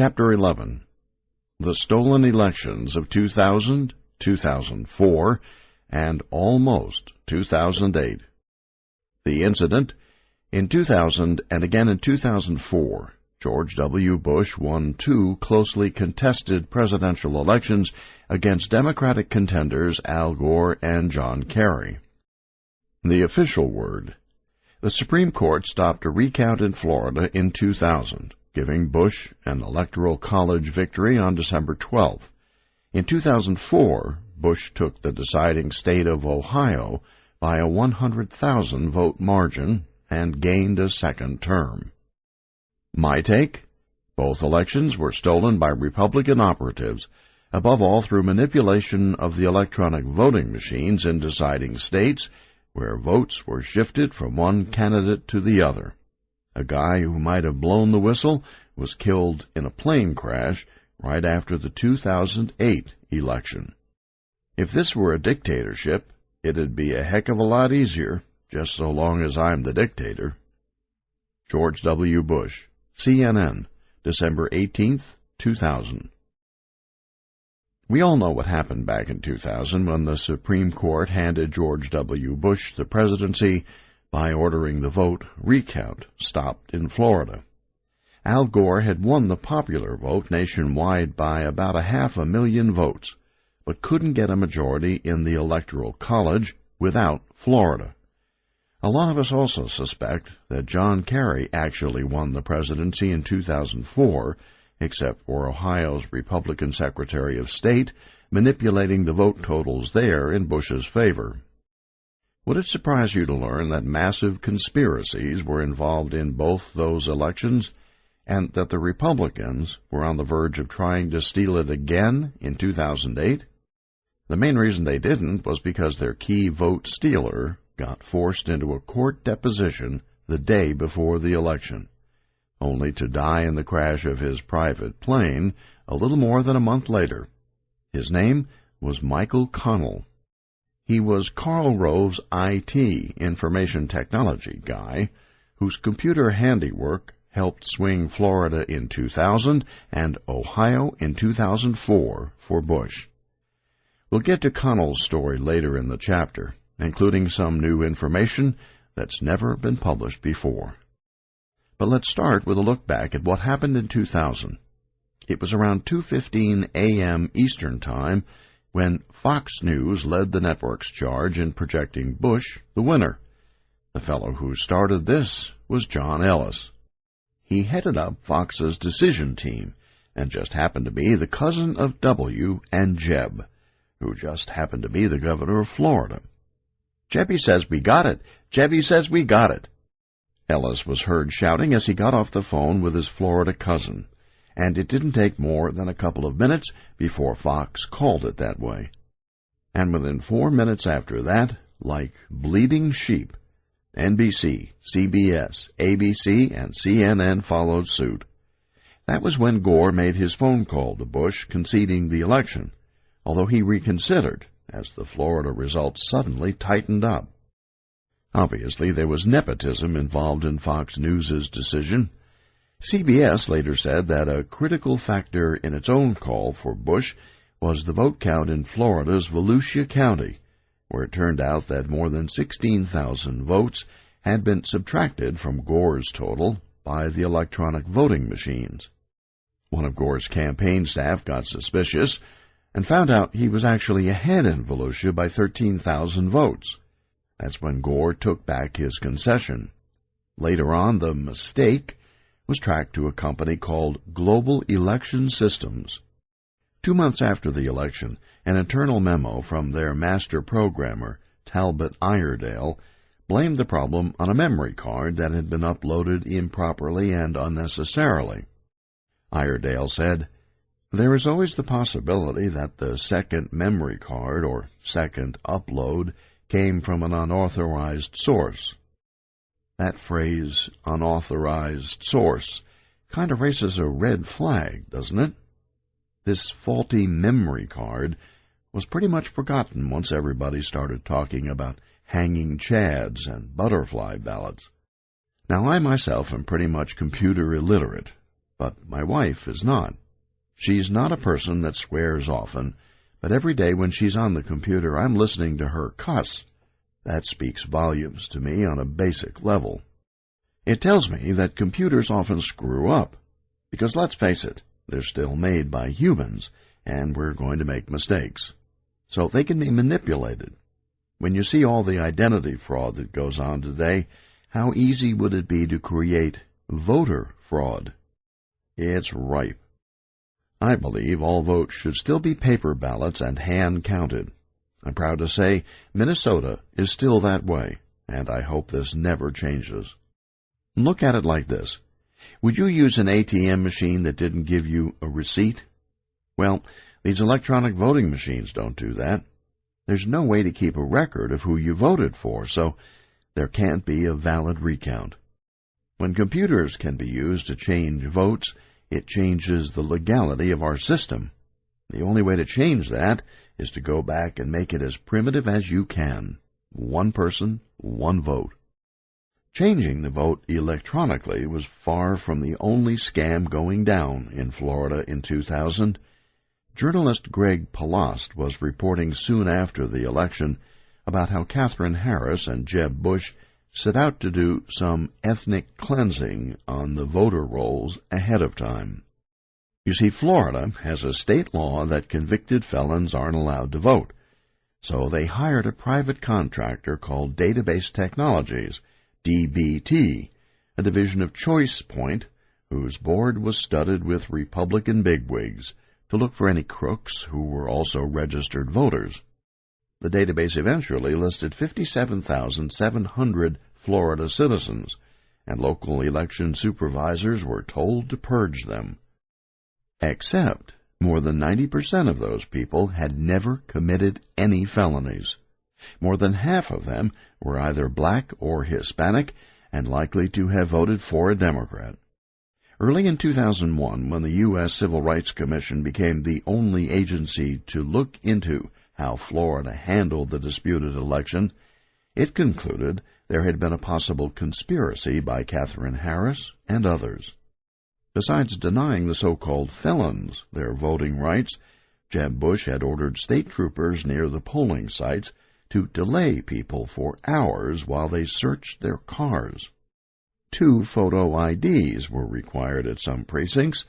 Chapter 11. The Stolen Elections of 2000, 2004, and almost 2008. The incident: in 2000 and again in 2004, George W. Bush won two closely contested presidential elections against Democratic contenders Al Gore and John Kerry. The official word: the Supreme Court stopped a recount in Florida in 2000, giving Bush an Electoral College victory on December 12. In 2004, Bush took the deciding state of Ohio by a 100,000-vote margin and gained a second term. My take: both elections were stolen by Republican operatives, above all through manipulation of the electronic voting machines in deciding states where votes were shifted from one candidate to the other. A guy who might have blown the whistle was killed in a plane crash right after the 2008 election. If this were a dictatorship, it'd be a heck of a lot easier, just so long as I'm the dictator. George W. Bush, CNN, December 18, 2000. We all know what happened back in 2000 when the Supreme Court handed George W. Bush the presidency by ordering the vote recount stopped in Florida. Al Gore had won the popular vote nationwide by about 500,000 votes, but couldn't get a majority in the Electoral College without Florida. A lot of us also suspect that John Kerry actually won the presidency in 2004, except for Ohio's Republican Secretary of State manipulating the vote totals there in Bush's favor. Would it surprise you to learn that massive conspiracies were involved in both those elections, and that the Republicans were on the verge of trying to steal it again in 2008? The main reason they didn't was because their key vote stealer got forced into a court deposition the day before the election, only to die in the crash of his private plane a little more than a month later. His name was Michael Connell. He was Karl Rove's IT, information technology guy, whose computer handiwork helped swing Florida in 2000 and Ohio in 2004 for Bush. We'll get to Connell's story later in the chapter, including some new information that's never been published before. But let's start with a look back at what happened in 2000. It was around 2:15 a.m. Eastern Time when Fox News led the network's charge in projecting Bush the winner. The fellow who started this was John Ellis. He headed up Fox's decision team and just happened to be the cousin of W and Jeb, who just happened to be the governor of Florida. "Jebby says we got it! Jebby says we got it!" Ellis was heard shouting as he got off the phone with his Florida cousin, and it didn't take more than a couple of minutes before Fox called it that way. And within 4 minutes after that, like bleeding sheep, NBC, CBS, ABC, and CNN followed suit. That was when Gore made his phone call to Bush conceding the election, although he reconsidered as the Florida results suddenly tightened up. Obviously, there was nepotism involved in Fox News's decision. CBS later said that a critical factor in its own call for Bush was the vote count in Florida's Volusia County, where it turned out that more than 16,000 votes had been subtracted from Gore's total by the electronic voting machines. One of Gore's campaign staff got suspicious and found out he was actually ahead in Volusia by 13,000 votes. That's when Gore took back his concession. Later on, the mistake was tracked to a company called Global Election Systems. 2 months after the election, an internal memo from their master programmer, Talbot Iredale, blamed the problem on a memory card that had been uploaded improperly and unnecessarily. Iredale said, "There is always the possibility that the second memory card or second upload came from an unauthorized source." That phrase, unauthorized source, kind of raises a red flag, doesn't it? This faulty memory card was pretty much forgotten once everybody started talking about hanging chads and butterfly ballots. Now, I myself am pretty much computer illiterate, But my wife is not. She's not a person that swears often, but every day when she's on the computer, I'm listening to her cuss. That speaks volumes to me on a basic level. It tells me that computers often screw up, because let's face it, they're still made by humans, and we're going to make mistakes. So they can be manipulated. When you see all the identity fraud that goes on today, how easy would it be to create voter fraud? It's ripe. I believe all votes should still be paper ballots and hand-counted. I'm proud to say Minnesota is still that way, and I hope this never changes. Look at it like this. Would you use an ATM machine that didn't give you a receipt? Well, these electronic voting machines don't do that. There's no way to keep a record of who you voted for, so there can't be a valid recount. When computers can be used to change votes, it changes the legality of our system. The only way to change that is to go back and make it as primitive as you can. One person, one vote. Changing the vote electronically was far from the only scam going down in Florida in 2000. Journalist Greg Palast was reporting soon after the election about how Katherine Harris and Jeb Bush set out to do some ethnic cleansing on the voter rolls ahead of time. You see, Florida has a state law that convicted felons aren't allowed to vote, so they hired a private contractor called Database Technologies, DBT, a division of Choice Point, whose board was studded with Republican bigwigs, to look for any crooks who were also registered voters. The database eventually listed 57,700 Florida citizens, and local election supervisors were told to purge them. Except more than 90% of those people had never committed any felonies. More than half of them were either black or Hispanic and likely to have voted for a Democrat. Early in 2001, when the U.S. Civil Rights Commission became the only agency to look into how Florida handled the disputed election, it concluded there had been a possible conspiracy by Katherine Harris and others. Besides denying the so-called felons their voting rights, Jeb Bush had ordered state troopers near the polling sites to delay people for hours while they searched their cars. 2 photo IDs were required at some precincts,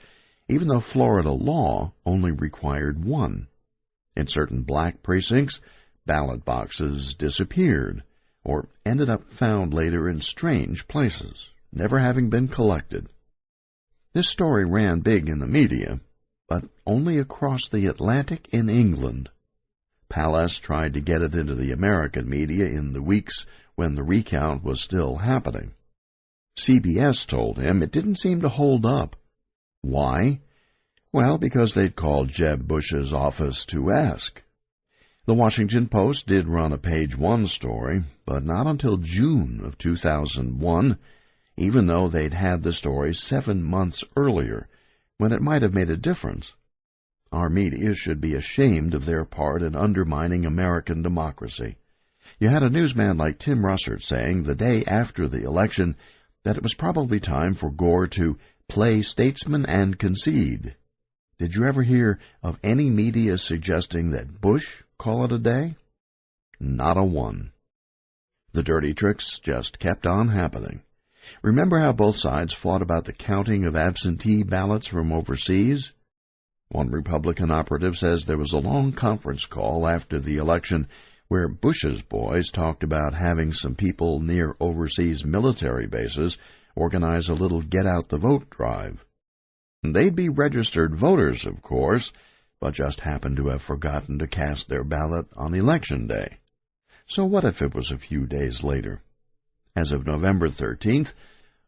even though Florida law only required 1. In certain black precincts, ballot boxes disappeared, or ended up found later in strange places, never having been collected. This story ran big in the media, but only across the Atlantic in England. Palast tried to get it into the American media in the weeks when the recount was still happening. CBS told him it didn't seem to hold up. Why? Well, because they'd called Jeb Bush's office to ask. The Washington Post did run a page 1 story, but not until June of 2001, even though they'd had the story 7 months earlier, when it might have made a difference. Our media should be ashamed of their part in undermining American democracy. You had a newsman like Tim Russert saying the day after the election that it was probably time for Gore to play statesman and concede. Did you ever hear of any media suggesting that Bush call it a day? Not a one. The dirty tricks just kept on happening. Remember how both sides fought about the counting of absentee ballots from overseas? One Republican operative says there was a long conference call after the election where Bush's boys talked about having some people near overseas military bases organize a little get-out-the-vote drive. They'd be registered voters, of course, but just happened to have forgotten to cast their ballot on Election Day. So what if it was a few days later? As of November 13th,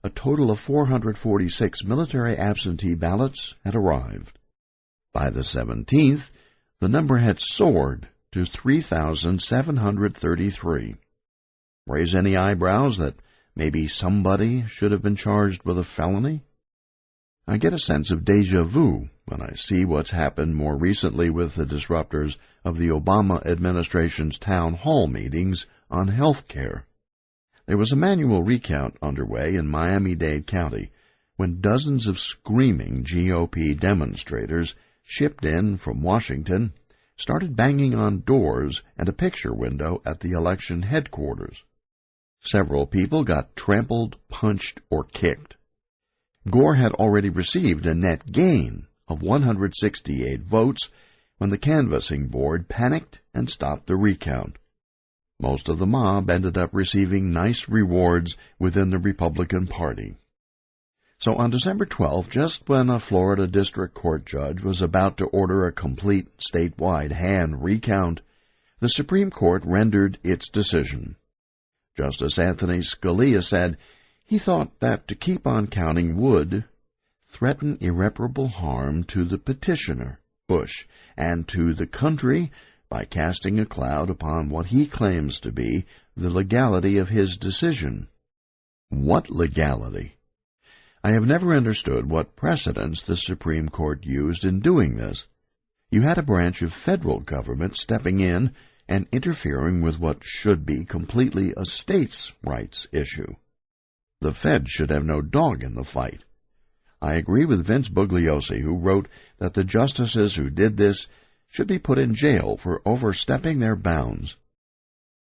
a total of 446 military absentee ballots had arrived. By the 17th, the number had soared to 3,733. Raise any eyebrows that maybe somebody should have been charged with a felony? I get a sense of déjà vu when I see what's happened more recently with the disruptors of the Obama administration's town hall meetings on health care. There was a manual recount underway in Miami-Dade County when dozens of screaming GOP demonstrators shipped in from Washington started banging on doors and a picture window at the election headquarters. Several people got trampled, punched, or kicked. Gore had already received a net gain of 168 votes when the canvassing board panicked and stopped the recount. Most of the mob ended up receiving nice rewards within the Republican Party. So on December 12th, just when a Florida district court judge was about to order a complete statewide hand recount, the Supreme Court rendered its decision. Justice Anthony Scalia said he thought that to keep on counting would threaten irreparable harm to the petitioner, Bush, and to the country by casting a cloud upon what he claims to be the legality of his decision. What legality? I have never understood what precedents the Supreme Court used in doing this. You had a branch of federal government stepping in and interfering with what should be completely a states' rights issue. The Fed should have no dog in the fight. I agree with Vince Bugliosi, who wrote that the justices who did this should be put in jail for overstepping their bounds.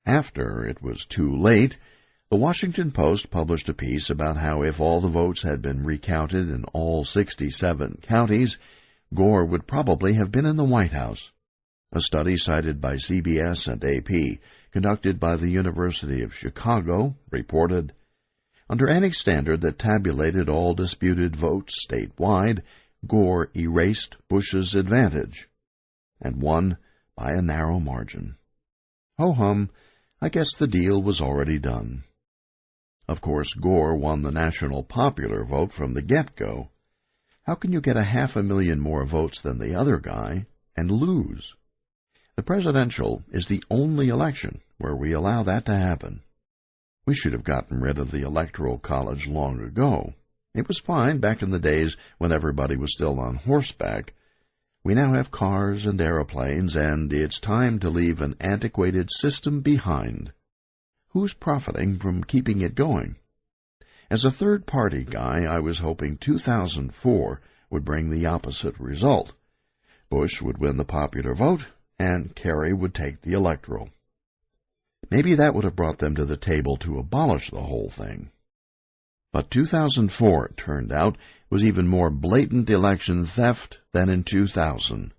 After it was too late, the Washington Post published a piece about how if all the votes had been recounted in all 67 counties, Gore would probably have been in the White House. A study cited by CBS and AP, conducted by the University of Chicago, reported, under any standard that tabulated all disputed votes statewide, Gore erased Bush's advantage, and won by a narrow margin. Ho-hum, I guess the deal was already done. Of course, Gore won the national popular vote from the get-go. How can you get 500,000 more votes than the other guy and lose? The presidential is the only election where we allow that to happen. We should have gotten rid of the Electoral College long ago. It was fine back in the days when everybody was still on horseback. We now have cars and aeroplanes, and it's time to leave an antiquated system behind. Who's profiting from keeping it going? As a third-party guy, I was hoping 2004 would bring the opposite result. Bush would win the popular vote, and Kerry would take the electoral. Maybe that would have brought them to the table to abolish the whole thing. But 2004, it turned out, was even more blatant election theft than in 2000.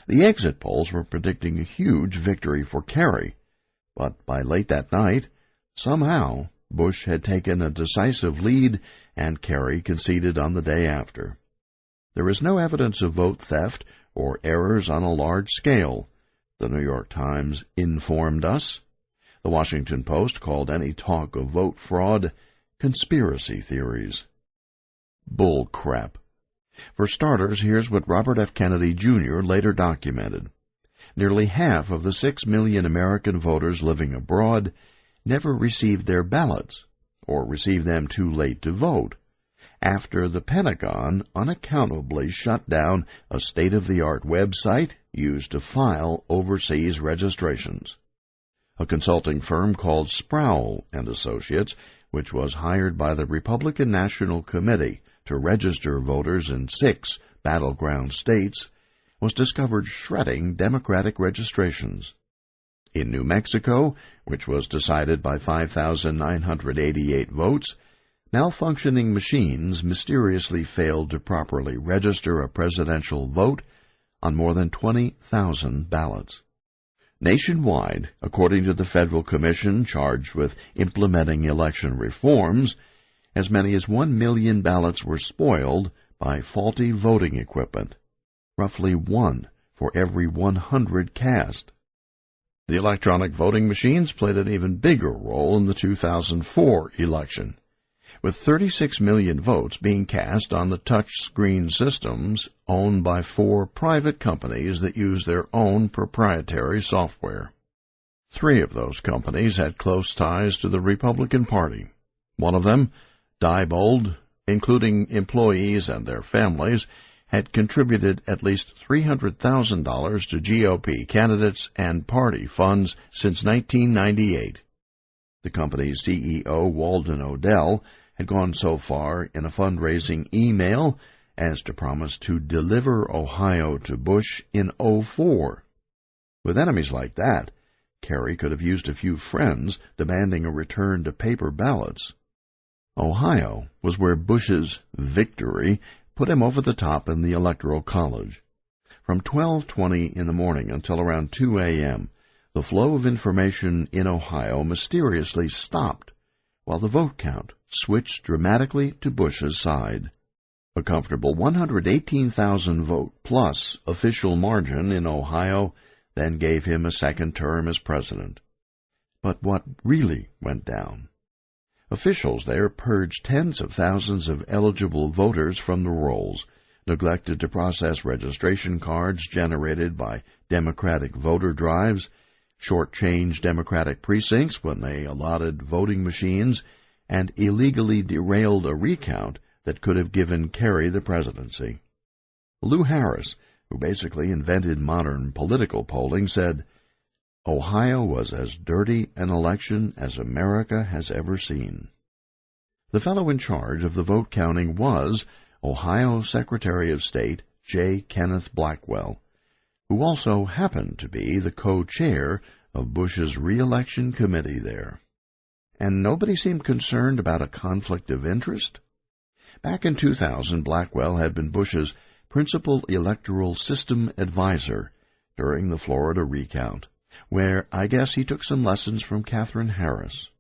The exit polls were predicting a huge victory for Kerry, but by late that night, somehow, Bush had taken a decisive lead and Kerry conceded on the day after. There is no evidence of vote theft or errors on a large scale, the New York Times informed us. The Washington Post called any talk of vote fraud conspiracy theories. Bull crap. For starters, here's what Robert F. Kennedy, Jr. later documented. Nearly half of the 6 million American voters living abroad never received their ballots, or received them too late to vote, after the Pentagon unaccountably shut down a state-of-the-art website used to file overseas registrations. A consulting firm called Sproul and Associates, which was hired by the Republican National Committee to register voters in 6 battleground states, was discovered shredding Democratic registrations. In New Mexico, which was decided by 5,988 votes, malfunctioning machines mysteriously failed to properly register a presidential vote on more than 20,000 ballots. Nationwide, according to the Federal Commission charged with implementing election reforms, as many as 1 million ballots were spoiled by faulty voting equipment, roughly 1 for every 100 cast. The electronic voting machines played an even bigger role in the 2004 election, with 36 million votes being cast on the touch-screen systems owned by 4 private companies that use their own proprietary software. 3 of those companies had close ties to the Republican Party. One of them, Diebold, including employees and their families, had contributed at least $300,000 to GOP candidates and party funds since 1998. The company's CEO, Walden Odell, had gone so far in a fundraising email as to promise to deliver Ohio to Bush in '04. With enemies like that, Kerry could have used a few friends demanding a return to paper ballots. Ohio was where Bush's victory put him over the top in the Electoral College. From 12:20 in the morning until around 2 a.m., the flow of information in Ohio mysteriously stopped, while the vote count switched dramatically to Bush's side. A comfortable 118,000 vote plus official margin in Ohio then gave him a second term as president. But what really went down? Officials there purged tens of thousands of eligible voters from the rolls, neglected to process registration cards generated by Democratic voter drives, shortchanged Democratic precincts when they allotted voting machines, and illegally derailed a recount that could have given Kerry the presidency. Lou Harris, who basically invented modern political polling, said, "Ohio was as dirty an election as America has ever seen." The fellow in charge of the vote counting was Ohio Secretary of State J. Kenneth Blackwell, who also happened to be the co-chair of Bush's re-election committee there. And nobody seemed concerned about a conflict of interest. Back in 2000, Blackwell had been Bush's principal electoral system advisor during the Florida recount, where I guess he took some lessons from Katherine Harris.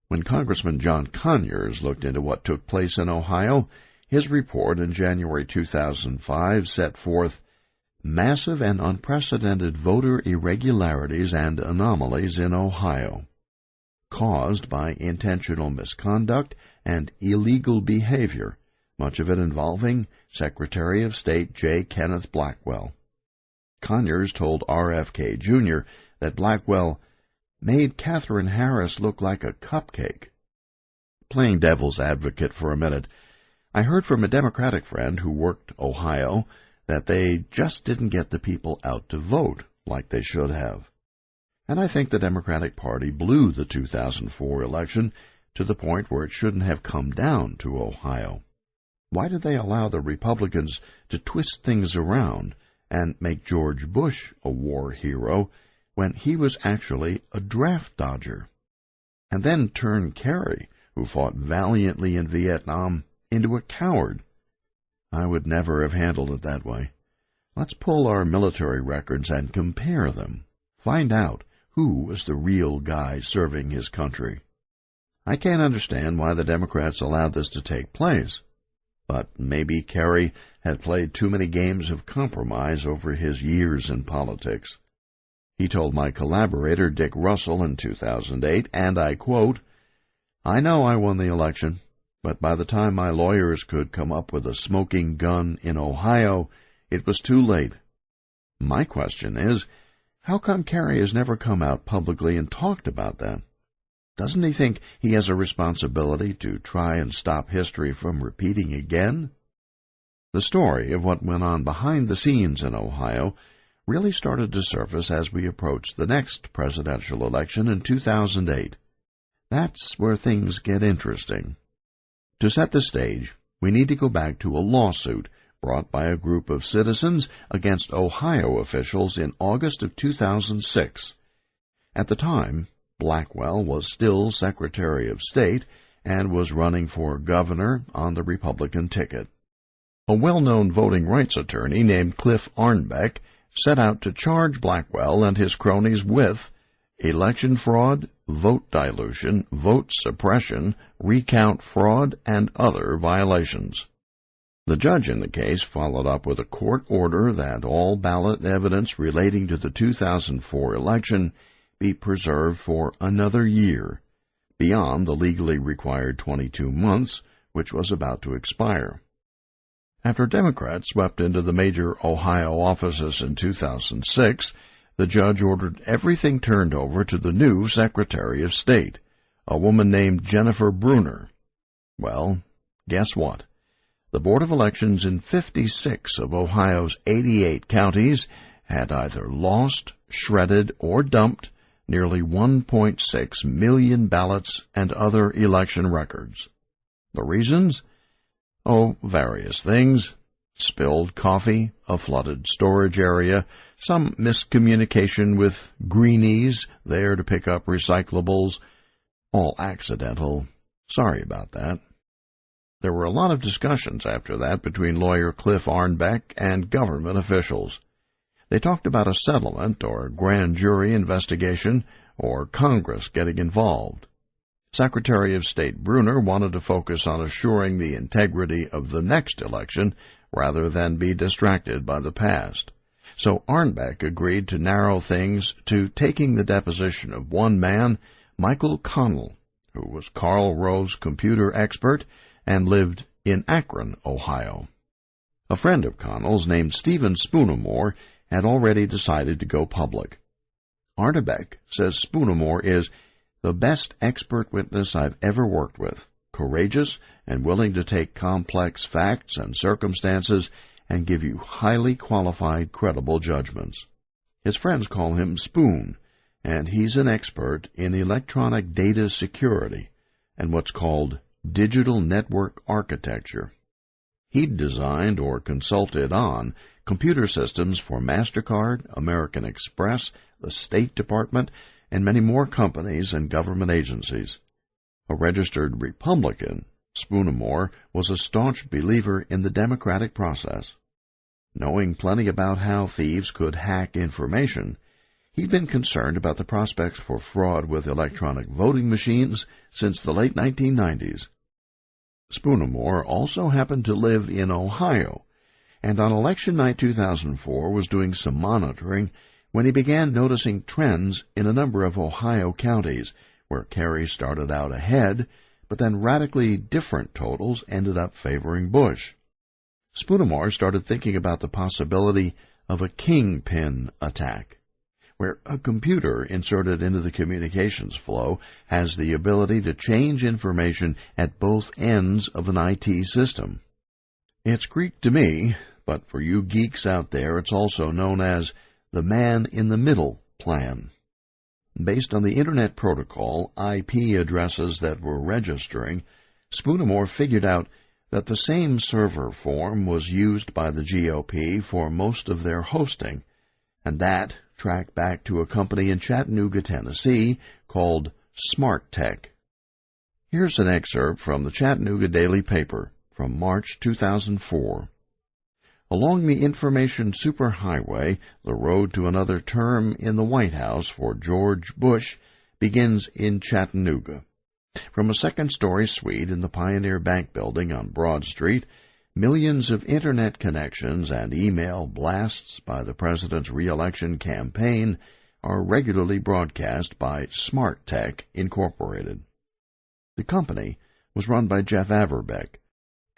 When Congressman John Conyers looked into what took place in Ohio, his report in January 2005 set forth massive and unprecedented voter irregularities and anomalies in Ohio, caused by intentional misconduct and illegal behavior, much of it involving Secretary of State J. Kenneth Blackwell. Conyers told RFK Jr. that Blackwell made Katherine Harris look like a cupcake. Playing devil's advocate for a minute, I heard from a Democratic friend who worked Ohio that they just didn't get the people out to vote like they should have. And I think the Democratic Party blew the 2004 election to the point where it shouldn't have come down to Ohio. Why did they allow the Republicans to twist things around and make George Bush a war hero when he was actually a draft dodger? And then turn Kerry, who fought valiantly in Vietnam, into a coward? I would never have handled it that way. Let's pull our military records and compare them. Find out who was the real guy serving his country. I can't understand why the Democrats allowed this to take place. But maybe Kerry had played too many games of compromise over his years in politics. He told my collaborator Dick Russell in 2008, and I quote, "I know I won the election, but by the time my lawyers could come up with a smoking gun in Ohio, it was too late." My question is, how come Kerry has never come out publicly and talked about that? Doesn't he think he has a responsibility to try and stop history from repeating again? The story of what went on behind the scenes in Ohio really started to surface as we approached the next presidential election in 2008. That's where things get interesting. To set the stage, we need to go back to a lawsuit brought by a group of citizens against Ohio officials in August of 2006. At the time, Blackwell was still Secretary of State and was running for governor on the Republican ticket. A well-known voting rights attorney named Cliff Arnbeck set out to charge Blackwell and his cronies with election fraud, vote dilution, vote suppression, recount fraud, and other violations. The judge in the case followed up with a court order that all ballot evidence relating to the 2004 election be preserved for another year, beyond the legally required 22 months, which was about to expire. After Democrats swept into the major Ohio offices in 2006, the judge ordered everything turned over to the new Secretary of State, a woman named Jennifer Brunner. Well, guess what? The Board of Elections in 56 of Ohio's 88 counties had either lost, shredded, or dumped nearly 1.6 million ballots and other election records. The reasons? Oh, various things. Spilled coffee, a flooded storage area, some miscommunication with greenies there to pick up recyclables. All accidental. Sorry about that. There were a lot of discussions after that between lawyer Cliff Arnbeck and government officials. They talked about a settlement or grand jury investigation or Congress getting involved. Secretary of State Bruner wanted to focus on assuring the integrity of the next election rather than be distracted by the past. So Arnbeck agreed to narrow things to taking the deposition of one man, Michael Connell, who was Karl Rove's computer expert and lived in Akron, Ohio. A friend of Connell's named Stephen Spoonemore had already decided to go public. Arnbeck says Spoonemore is the best expert witness I've ever worked with, courageous and willing to take complex facts and circumstances and give you highly qualified, credible judgments. His friends call him Spoon, and he's an expert in electronic data security and what's called digital network architecture. He'd designed or consulted on computer systems for MasterCard, American Express, the State Department, and many more companies and government agencies. A registered Republican, Spoonemore was a staunch believer in the democratic process. Knowing plenty about how thieves could hack information, he'd been concerned about the prospects for fraud with electronic voting machines since the late 1990s. Spoonemore also happened to live in Ohio, and on election night 2004 was doing some monitoring when he began noticing trends in a number of Ohio counties where Kerry started out ahead, but then radically different totals ended up favoring Bush. Spoonemore started thinking about the possibility of a kingpin attack, where a computer inserted into the communications flow has the ability to change information at both ends of an IT system. It's Greek to me, but for you geeks out there, it's also known as the man-in-the-middle plan. Based on the Internet Protocol IP addresses that were registering, Spoonemore figured out that the same server form was used by the GOP for most of their hosting, and that tracked back to a company in Chattanooga, Tennessee, called SmartTech. Here's an excerpt from the Chattanooga Daily Paper from March 2004. Along the information superhighway, the road to another term in the White House for George Bush begins in Chattanooga. From a second-story suite in the Pioneer Bank Building on Broad Street, millions of Internet connections and email blasts by the President's re-election campaign are regularly broadcast by SmartTech Incorporated. The company was run by Jeff Averbeck,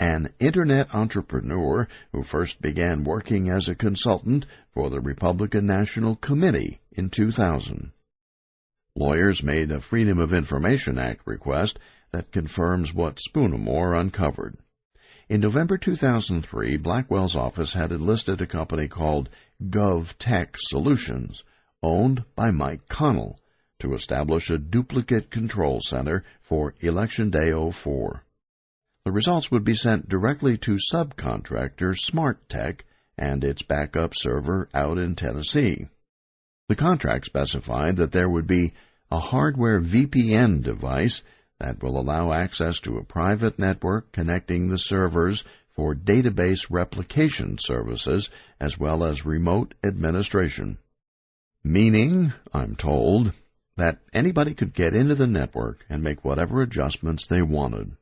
an Internet entrepreneur who first began working as a consultant for the Republican National Committee in 2000. Lawyers made a Freedom of Information Act request that confirms what Spoonemore uncovered. In November 2003, Blackwell's office had enlisted a company called GovTech Solutions, owned by Mike Connell, to establish a duplicate control center for Election Day 04. The results would be sent directly to subcontractor SmartTech and its backup server out in Tennessee. The contract specified that there would be a hardware VPN device that will allow access to a private network connecting the servers for database replication services as well as remote administration. Meaning, I'm told, that anybody could get into the network and make whatever adjustments they wanted.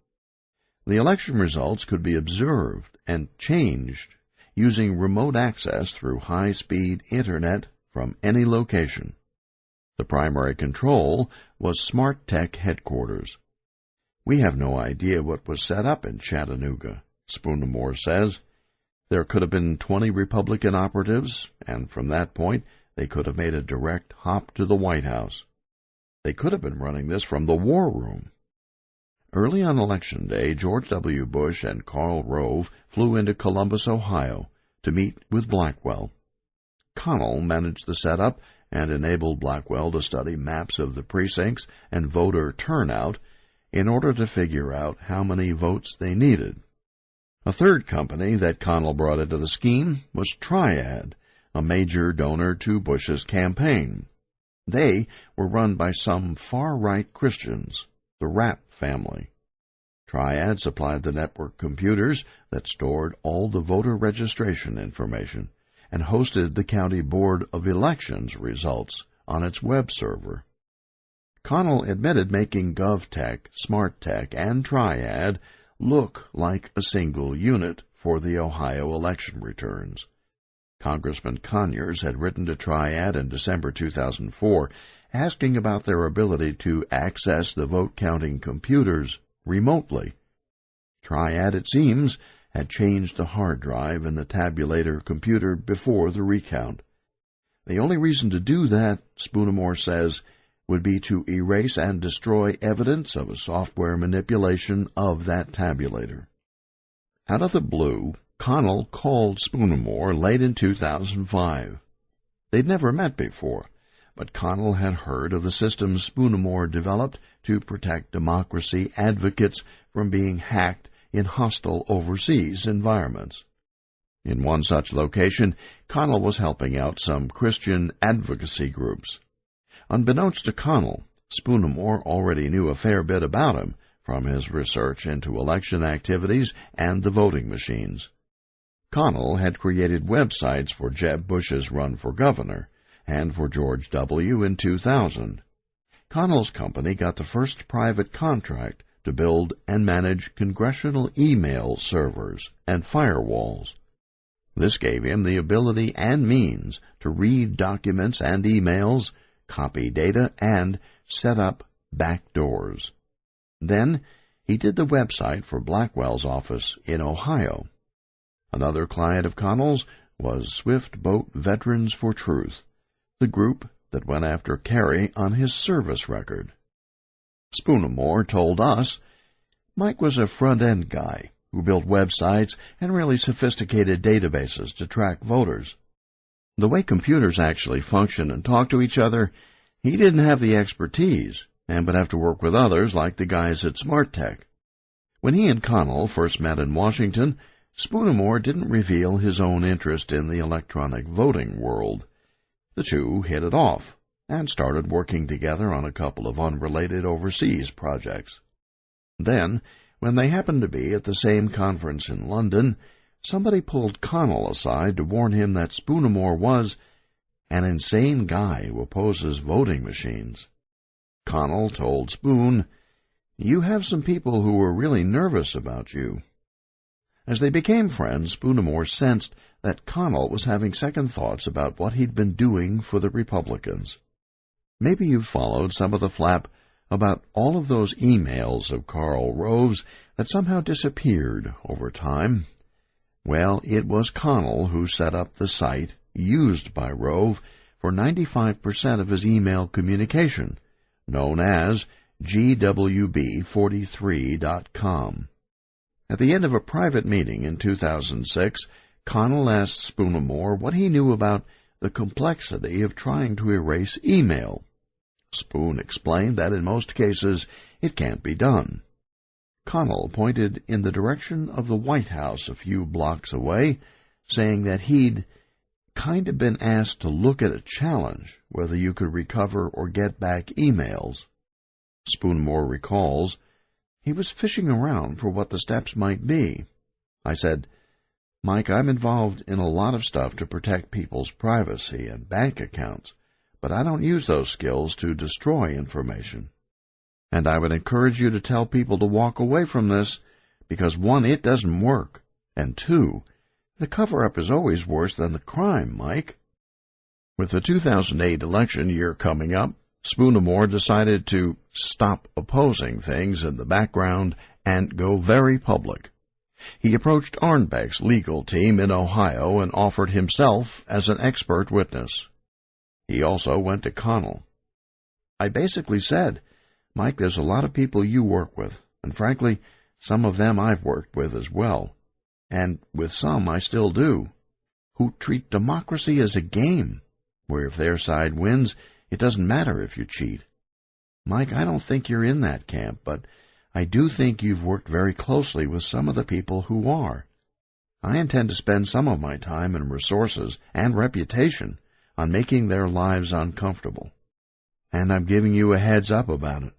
The election results could be observed and changed using remote access through high-speed Internet from any location. The primary control was SmartTech headquarters. We have no idea what was set up in Chattanooga, Spoonemore says. There could have been 20 Republican operatives, and from that point they could have made a direct hop to the White House. They could have been running this from the War Room. Early on Election Day, George W. Bush and Karl Rove flew into Columbus, Ohio, to meet with Blackwell. Connell managed the setup and enabled Blackwell to study maps of the precincts and voter turnout in order to figure out how many votes they needed. A third company that Connell brought into the scheme was Triad, a major donor to Bush's campaign. They were run by some far-right Christians, the Rapp family. Triad supplied the network computers that stored all the voter registration information and hosted the County Board of Elections results on its web server. Connell admitted making GovTech, SmartTech, and Triad look like a single unit for the Ohio election returns. Congressman Conyers had written to Triad in December 2004 asking about their ability to access the vote-counting computers remotely. Triad, it seems, had changed the hard drive in the tabulator computer before the recount. The only reason to do that, Spoonamore says, would be to erase and destroy evidence of a software manipulation of that tabulator. Out of the blue, Connell called Spoonamore late in 2005. They'd never met before, but Connell had heard of the system Spoonamore developed to protect democracy advocates from being hacked in hostile overseas environments. In one such location, Connell was helping out some Christian advocacy groups. Unbeknownst to Connell, Spoonamore already knew a fair bit about him from his research into election activities and the voting machines. Connell had created websites for Jeb Bush's run for governor and for George W. in 2000. Connell's company got the first private contract to build and manage congressional email servers and firewalls. This gave him the ability and means to read documents and emails, copy data, and set up backdoors. Then he did the website for Blackwell's office in Ohio. Another client of Connell's was Swift Boat Veterans for Truth, the group that went after Kerry on his service record. Spoonamore told us Mike was a front-end guy who built websites and really sophisticated databases to track voters. The way computers actually function and talk to each other, he didn't have the expertise and would have to work with others like the guys at SmartTech. When he and Connell first met in Washington, Spoonamore didn't reveal his own interest in the electronic voting world. The two hit it off and started working together on a couple of unrelated overseas projects. Then, when they happened to be at the same conference in London, somebody pulled Connell aside to warn him that Spoonamore was an insane guy who opposes voting machines. Connell told Spoon, "You have some people who are really nervous about you." As they became friends, Spoonamore sensed that Connell was having second thoughts about what he'd been doing for the Republicans. Maybe you've followed some of the flap about all of those emails of Karl Rove's that somehow disappeared over time. Well, it was Connell who set up the site used by Rove for 95% of his email communication, known as gwb43.com. At the end of a private meeting in 2006, Connell asked Spoonamore what he knew about the complexity of trying to erase email. Spoon explained that in most cases it can't be done. Connell pointed in the direction of the White House a few blocks away, saying that he'd kind of been asked to look at a challenge, whether you could recover or get back emails. Spoonamore recalls, he was fishing around for what the steps might be. I said, "Mike, I'm involved in a lot of stuff to protect people's privacy and bank accounts, but I don't use those skills to destroy information. And I would encourage you to tell people to walk away from this, because 1, it doesn't work, and 2, the cover-up is always worse than the crime, Mike." With the 2008 election year coming up, Spoonamore decided to stop opposing things in the background and go very public. He approached Arnbeck's legal team in Ohio and offered himself as an expert witness. He also went to Connell. "I basically said, Mike, there's a lot of people you work with, and frankly, some of them I've worked with as well, and with some I still do, who treat democracy as a game, where if their side wins, it doesn't matter if you cheat. Mike, I don't think you're in that camp, but I do think you've worked very closely with some of the people who are. I intend to spend some of my time and resources and reputation on making their lives uncomfortable. And I'm giving you a heads up about it."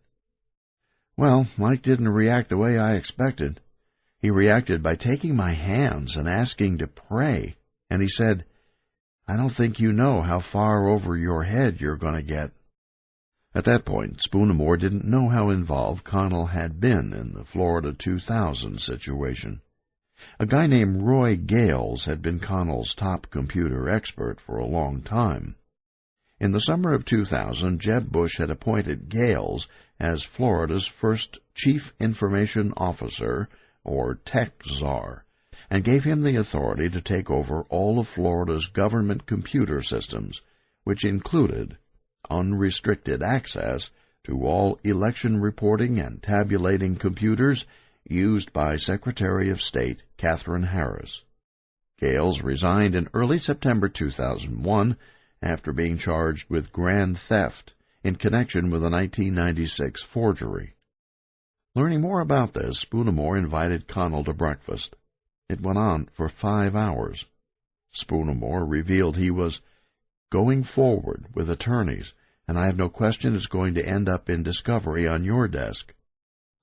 Well, Mike didn't react the way I expected. He reacted by taking my hands and asking to pray, and he said, "I don't think you know how far over your head you're going to get." At that point, Spoonamore didn't know how involved Connell had been in the Florida 2000 situation. A guy named Roy Gales had been Connell's top computer expert for a long time. In the summer of 2000, Jeb Bush had appointed Gales as Florida's first Chief Information Officer, or Tech Czar, and gave him the authority to take over all of Florida's government computer systems, which included unrestricted access to all election reporting and tabulating computers used by Secretary of State Katherine Harris. Gales resigned in early September 2001 after being charged with grand theft in connection with a 1996 forgery. Learning more about this, Spoonamore invited Connell to breakfast. It went on for 5 hours. Spoonamore revealed he was going forward with attorneys, and I have no question it's going to end up in discovery on your desk.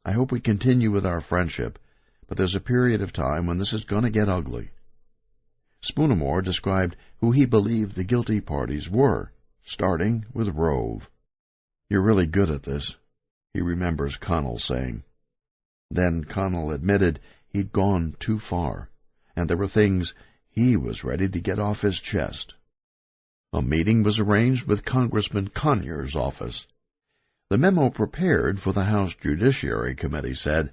I hope we continue with our friendship, but there's a period of time when this is going to get ugly. Spoonamore described who he believed the guilty parties were, starting with Rove. "You're really good at this," he remembers Connell saying. Then Connell admitted he'd gone too far, and there were things he was ready to get off his chest. A meeting was arranged with Congressman Conyers' office. The memo prepared for the House Judiciary Committee said,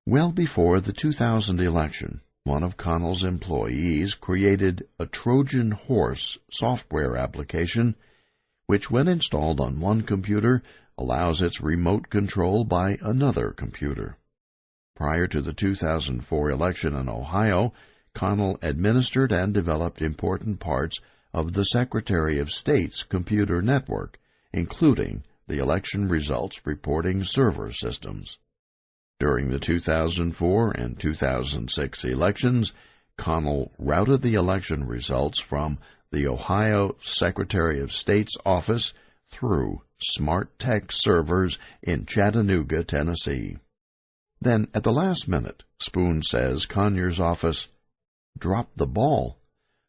"Well before the 2000 election, one of Connell's employees created a Trojan horse software application which, when installed on one computer, allows its remote control by another computer. Prior to the 2004 election in Ohio, Connell administered and developed important parts of the Secretary of State's computer network, including the election results reporting server systems. During the 2004 and 2006 elections, Connell routed the election results from the Ohio Secretary of State's office through Smart Tech servers in Chattanooga, Tennessee. Then, at the last minute, Spoon says Conyers' office dropped the ball.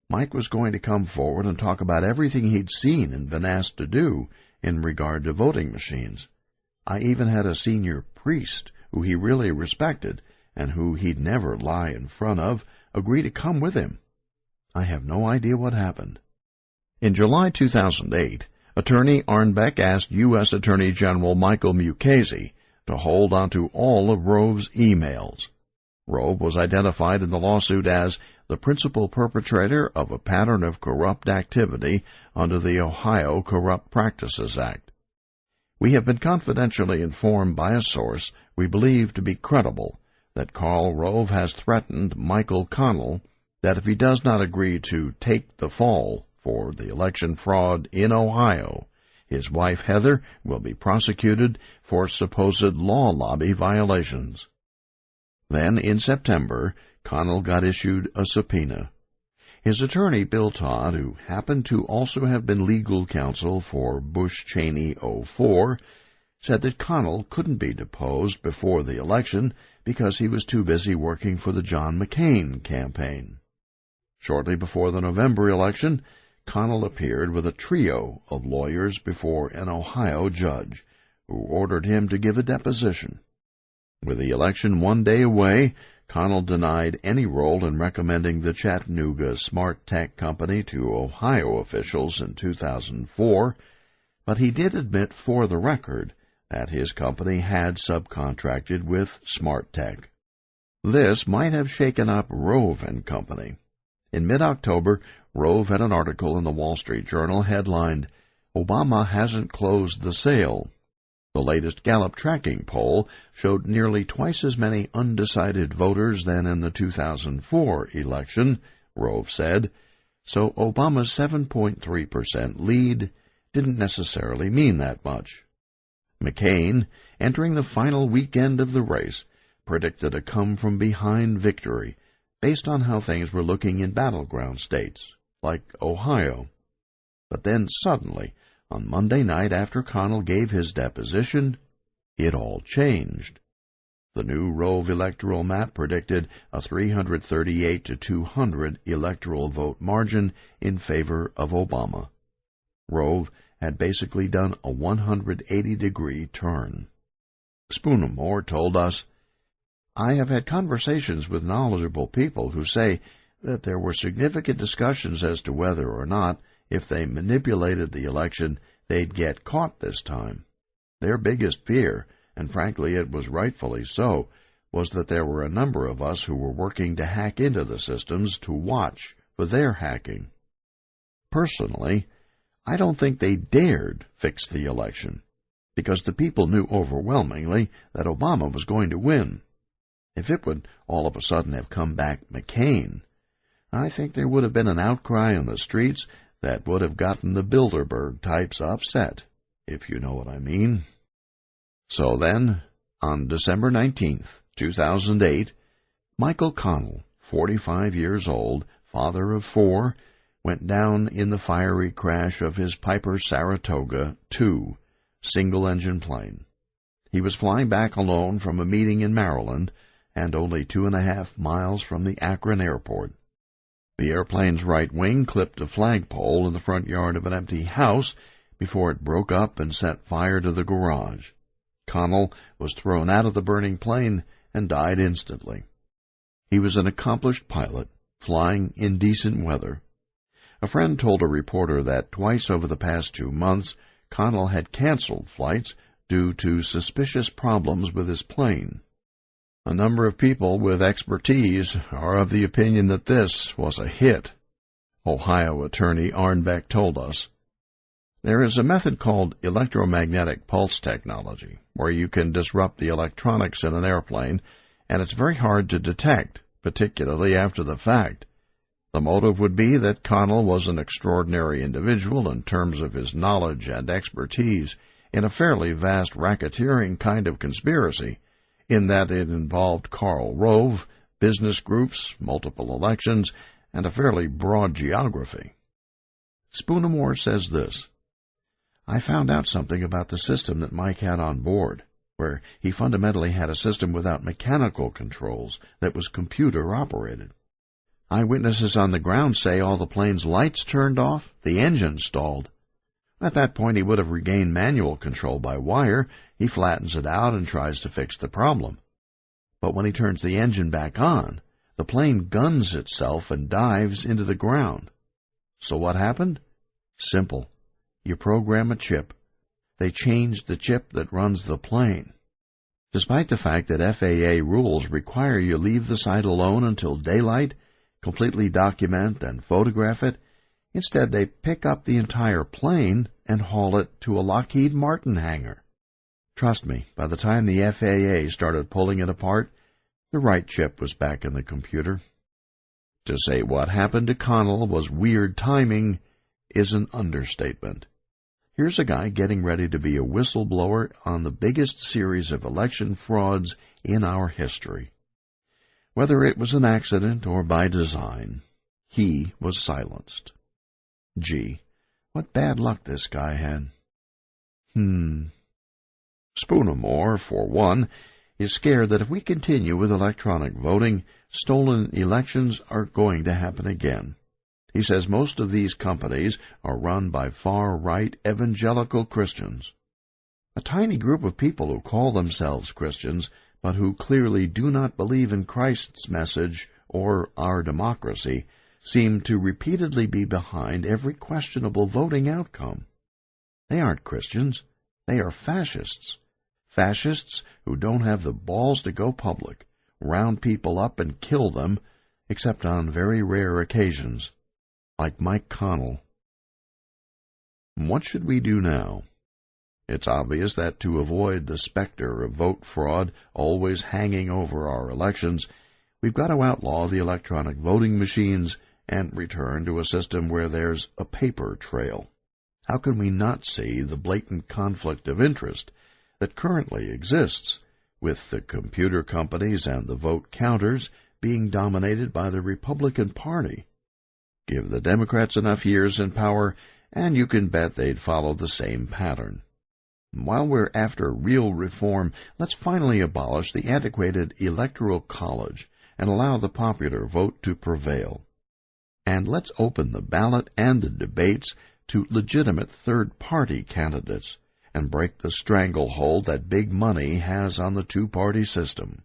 Mike was going to come forward and talk about everything he'd seen and been asked to do in regard to voting machines. I even had a senior priest, who he really respected and who he'd never lie in front of, agree to come with him. I have no idea what happened." In July 2008, Attorney Arnbeck asked U.S. Attorney General Michael Mukasey to hold onto all of Rove's emails. Rove was identified in the lawsuit as the principal perpetrator of a pattern of corrupt activity under the Ohio Corrupt Practices Act. "We have been confidentially informed by a source we believe to be credible that Karl Rove has threatened Michael Connell that if he does not agree to take the fall for the election fraud in Ohio, his wife Heather will be prosecuted for supposed law lobby violations." Then, in September, Connell got issued a subpoena. His attorney, Bill Todd, who happened to also have been legal counsel for Bush-Cheney 04, said that Connell couldn't be deposed before the election because he was too busy working for the John McCain campaign. Shortly before the November election, Connell appeared with a trio of lawyers before an Ohio judge, who ordered him to give a deposition. With the election 1 day away, Connell denied any role in recommending the Chattanooga Smart Tech Company to Ohio officials in 2004, but he did admit for the record that his company had subcontracted with Smart Tech. This might have shaken up Rove and Company. In mid-October, Rove had an article in the Wall Street Journal headlined, "Obama hasn't closed the sale." The latest Gallup tracking poll showed nearly twice as many undecided voters than in the 2004 election, Rove said, so Obama's 7.3% lead didn't necessarily mean that much. McCain, entering the final weekend of the race, predicted a come-from-behind victory based on how things were looking in battleground states, like Ohio. But then suddenly, on Monday night after Connell gave his deposition, it all changed. The new Rove electoral map predicted a 338 to 200 electoral vote margin in favor of Obama. Rove had basically done a 180-degree turn. Spoonamore told us, "I have had conversations with knowledgeable people who say that there were significant discussions as to whether or not, if they manipulated the election, they'd get caught this time. Their biggest fear, and frankly it was rightfully so, was that there were a number of us who were working to hack into the systems to watch for their hacking. Personally, I don't think they dared fix the election, because the people knew overwhelmingly that Obama was going to win. If it would all of a sudden have come back McCain, I think there would have been an outcry on the streets that would have gotten the Bilderberg types upset, if you know what I mean." So then, on December 19th, 2008, Michael Connell, 45 years old, father of 4, went down in the fiery crash of his Piper Saratoga II single-engine plane. He was flying back alone from a meeting in Maryland and only 2.5 miles from the Akron airport. The airplane's right wing clipped a flagpole in the front yard of an empty house before it broke up and set fire to the garage. Connell was thrown out of the burning plane and died instantly. He was an accomplished pilot, flying in decent weather. A friend told a reporter that twice over the past 2 months, Connell had canceled flights due to suspicious problems with his plane. A number of people with expertise are of the opinion that this was a hit. Ohio attorney Arnbeck told us, "There is a method called electromagnetic pulse technology, where you can disrupt the electronics in an airplane, and it's very hard to detect, particularly after the fact. The motive would be that Connell was an extraordinary individual in terms of his knowledge and expertise in a fairly vast racketeering kind of conspiracy, in that it involved Karl Rove, business groups, multiple elections, and a fairly broad geography." Spoonamore says this, "I found out something about the system that Mike had on board, where he fundamentally had a system without mechanical controls that was computer-operated. Eyewitnesses on the ground say all the plane's lights turned off, the engine stalled. At that point he would have regained manual control by wire. He flattens it out and tries to fix the problem. But when he turns the engine back on, the plane guns itself and dives into the ground. So what happened? Simple. You program a chip. They changed the chip that runs the plane. Despite the fact that FAA rules require you leave the site alone until daylight, completely document and photograph it, instead they pick up the entire plane and haul it to a Lockheed Martin hangar. Trust me, by the time the FAA started pulling it apart, the right chip was back in the computer. To say what happened to Connell was weird timing is an understatement. Here's a guy getting ready to be a whistleblower on the biggest series of election frauds in our history. Whether it was an accident or by design, he was silenced. Gee, what bad luck this guy had. Spoonamore, for one, is scared that if we continue with electronic voting, stolen elections are going to happen again. He says most of these companies are run by far-right evangelical Christians. A tiny group of people who call themselves Christians, but who clearly do not believe in Christ's message or our democracy, seem to repeatedly be behind every questionable voting outcome. They aren't Christians. They are fascists. Fascists who don't have the balls to go public, round people up and kill them, except on very rare occasions, like Mike Connell. What should we do now? It's obvious that to avoid the specter of vote fraud always hanging over our elections, we've got to outlaw the electronic voting machines and return to a system where there's a paper trail. How can we not see the blatant conflict of interest that currently exists, with the computer companies and the vote counters being dominated by the Republican Party. Give the Democrats enough years in power, and you can bet they'd follow the same pattern. While we're after real reform, let's finally abolish the antiquated Electoral College and allow the popular vote to prevail. And let's open the ballot and the debates to legitimate third-party candidates and break the stranglehold that big money has on the two-party system.